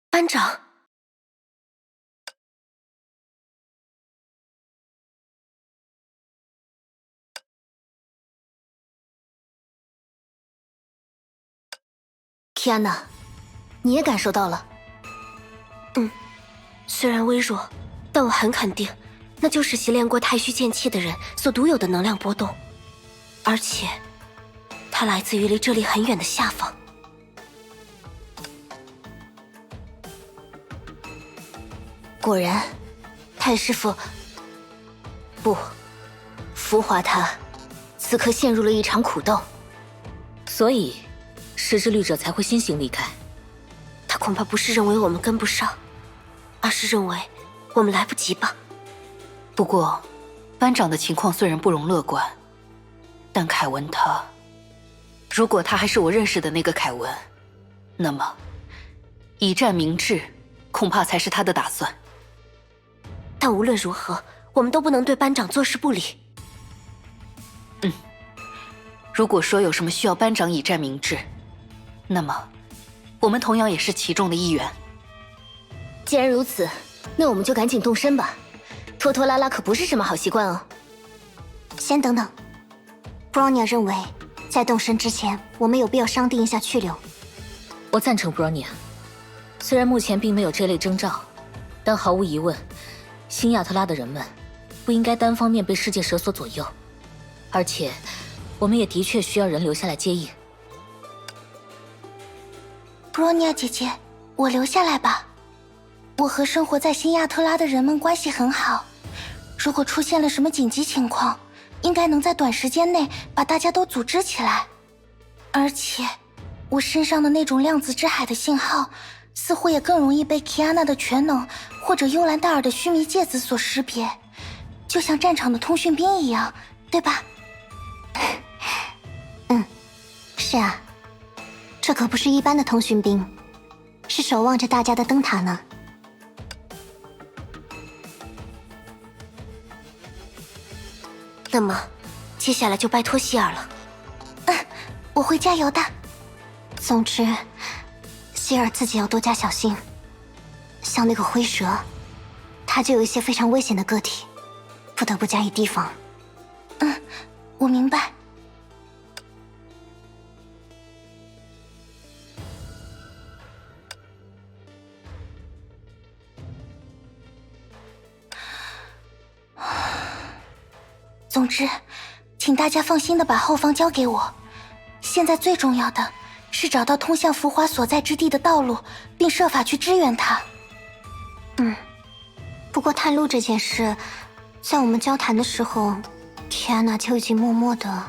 班长。提安娜，你也感受到了？虽然微弱，但我很肯定，那就是习练过太虚剑气的人所独有的能量波动，而且，它来自于离这里很远的下方。果然，太师傅，不，浮华他，此刻陷入了一场苦斗，所以，时之律者才会先行离开。他恐怕不是认为我们跟不上，而是认为我们来不及吧。不过，班长的情况虽然不容乐观，但凯文他，如果他还是我认识的那个凯文，那么以战明志，恐怕才是他的打算。但无论如何，我们都不能对班长坐视不理。如果说有什么需要班长以战明志，那么我们同样也是其中的一员。既然如此，那我们就赶紧动身吧。拖拖拉拉可不是什么好习惯哦。先等等，布朗尼亚认为，在动身之前，我们有必要商定一下去留。我赞成布罗尼亚。虽然目前并没有这类征兆，但毫无疑问，新亚特拉的人们不应该单方面被世界蛇所左右，而且我们也的确需要人留下来接应。布罗尼亚姐姐，我留下来吧。我和生活在新亚特拉的人们关系很好，如果出现了什么紧急情况，应该能在短时间内把大家都组织起来。而且，我身上的那种量子之海的信号，似乎也更容易被基安娜的全能或者幽兰戴尔的须弥芥子所识别，就像战场的通讯兵一样，对吧？是啊，这可不是一般的通讯兵，是守望着大家的灯塔呢。那么，接下来就拜托希尔了。我会加油的。总之，希尔自己要多加小心。像那个灰蛇，它就有一些非常危险的个体，不得不加以提防。我明白。总之，请大家放心的把后方交给我。现在最重要的是找到通向浮华所在之地的道路，并设法去支援他。不过探路这件事，在我们交谈的时候，提安娜就已经默默的……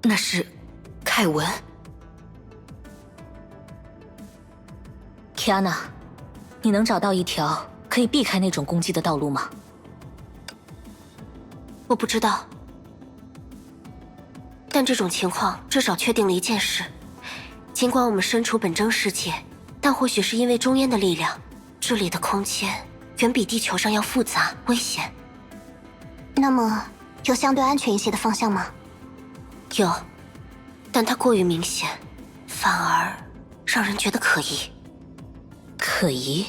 那是凯文。提安娜，你能找到一条可以避开那种攻击的道路吗？我不知道，但这种情况至少确定了一件事：尽管我们身处本真世界，但或许是因为中烟的力量，这里的空间远比地球上要复杂、危险。那么，有相对安全一些的方向吗？有，但它过于明显，反而让人觉得可疑。可疑？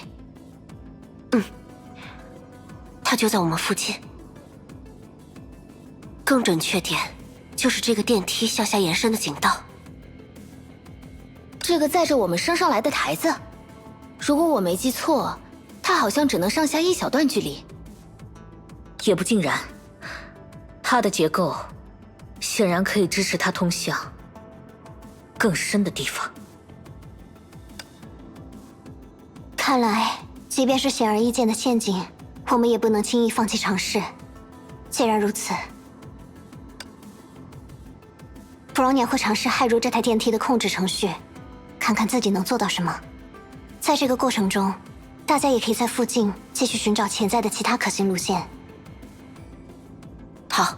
它就在我们附近。更准确点，就是这个电梯向下延伸的井道。这个载着我们升上来的台子，如果我没记错，它好像只能上下一小段距离。也不尽然，它的结构显然可以支持它通向更深的地方。看来，即便是显而易见的陷阱，我们也不能轻易放弃尝试。既然如此，布隆尼亚会尝试骇入这台电梯的控制程序，看看自己能做到什么。在这个过程中，大家也可以在附近继续寻找潜在的其他可行路线。好。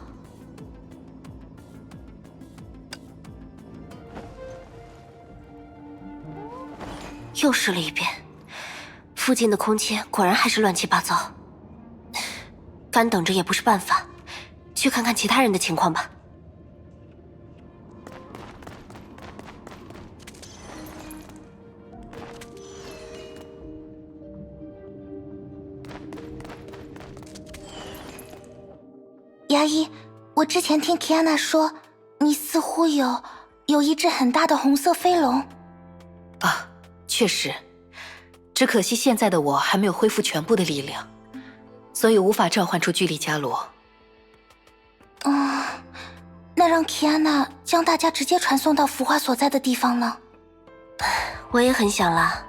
又试了一遍，附近的空间果然还是乱七八糟。干等着也不是办法，去看看其他人的情况吧。牙医，我之前听 Kiana 说，你似乎有一只很大的红色飞龙。啊，确实，只可惜现在的我还没有恢复全部的力量，所以无法召唤出巨力伽罗。那让 Kiana 将大家直接传送到浮华所在的地方呢？我也很想啦，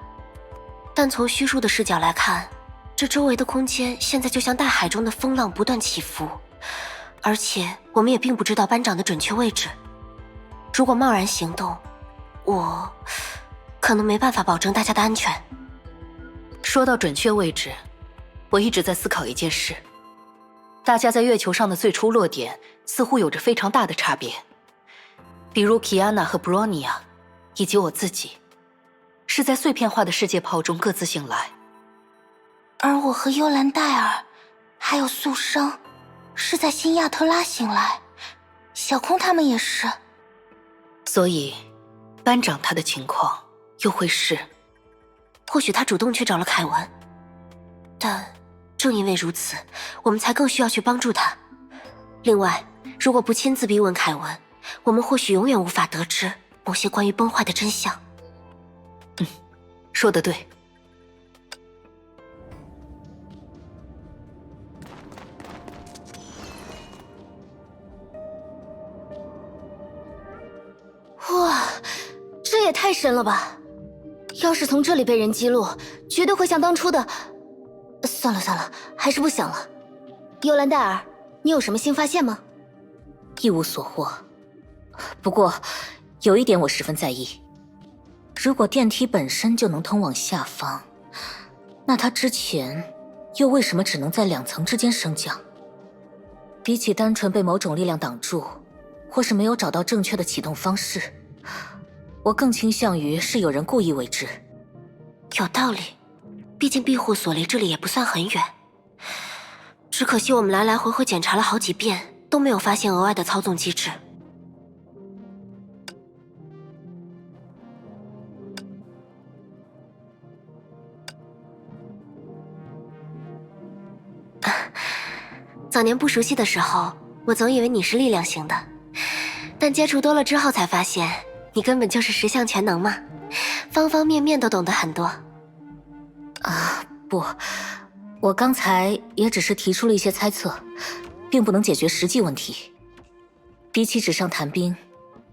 但从虚数的视角来看，这周围的空间现在就像大海中的风浪不断起伏，而且我们也并不知道班长的准确位置。如果贸然行动，我可能没办法保证大家的安全。说到准确位置，我一直在思考一件事。大家在月球上的最初落点似乎有着非常大的差别，比如 Kiana 和 Bronya， 以及我自己，是在碎片化的世界泡中各自醒来，而我和幽兰戴尔，还有素生，是在新亚特拉醒来，小空他们也是。所以班长他的情况又会是，或许他主动去找了凯文，但正因为如此，我们才更需要去帮助他。另外，如果不亲自逼问凯文，我们或许永远无法得知某些关于崩坏的真相。说得对。哇，这也太深了吧！要是从这里被人击落，绝对会像当初的……算了算了，还是不想了。幽兰戴尔，你有什么新发现吗？一无所获。不过，有一点我十分在意。如果电梯本身就能通往下方，那它之前又为什么只能在2层之间升降？比起单纯被某种力量挡住，或是没有找到正确的启动方式，我更倾向于是有人故意为之。有道理，毕竟庇护所离这里也不算很远。只可惜我们来来回回检查了好几遍，都没有发现额外的操纵机制。早年不熟悉的时候，我总以为你是力量型的，但接触多了之后才发现，你根本就是十项全能嘛，方方面面都懂得很多。不，我刚才也只是提出了一些猜测，并不能解决实际问题。比起纸上谈兵，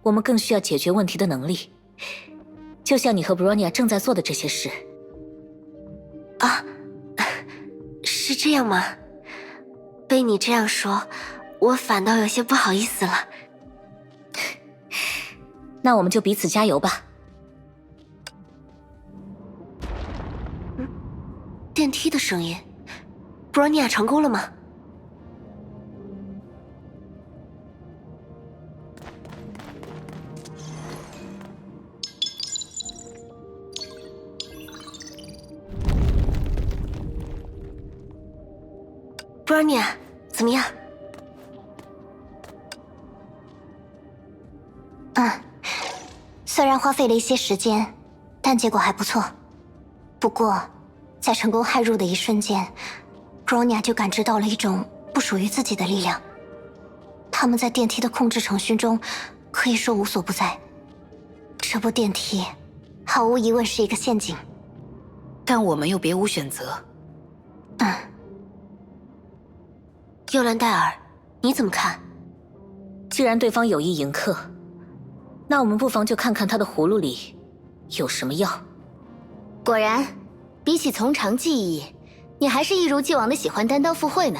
我们更需要解决问题的能力。就像你和 Bronya 正在做的这些事。啊，是这样吗？被你这样说，我反倒有些不好意思了。那我们就彼此加油吧。电梯的声音 ，Bronya 成功了吗？Bronya，怎么样？虽然花费了一些时间，但结果还不错。不过，在成功骇入的一瞬间，Bronya 就感知到了一种不属于自己的力量。他们在电梯的控制程序中，可以说无所不在。这部电梯，毫无疑问是一个陷阱。但我们又别无选择。幽兰戴尔，你怎么看？既然对方有意迎客，那我们不妨就看看他的葫芦里有什么药。果然，比起从长计议，你还是一如既往的喜欢单刀赴会呢。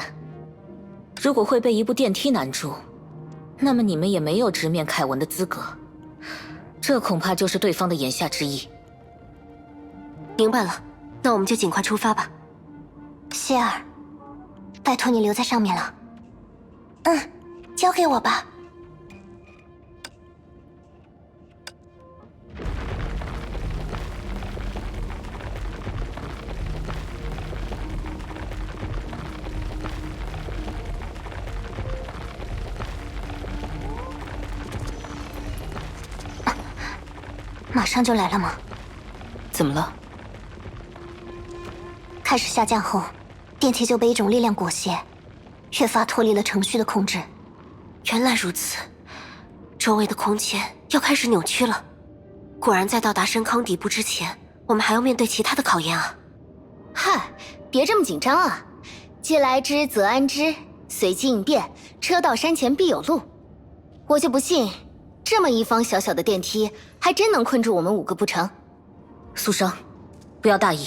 如果会被一部电梯难住，那么你们也没有直面凯文的资格。这恐怕就是对方的言下之意。明白了，那我们就尽快出发吧。谢尔，拜托你留在上面了。交给我吧。马上就来了吗？怎么了？开始下降后，电梯就被一种力量裹挟，越发脱离了程序的控制。原来如此，周围的空间要开始扭曲了。果然，在到达深坑底部之前，我们还要面对其他的考验啊！嗨，别这么紧张啊！既来之则安之，随机应变，车到山前必有路。我就不信，这么一方小小的电梯，还真能困住我们5个不成？苏生，不要大意。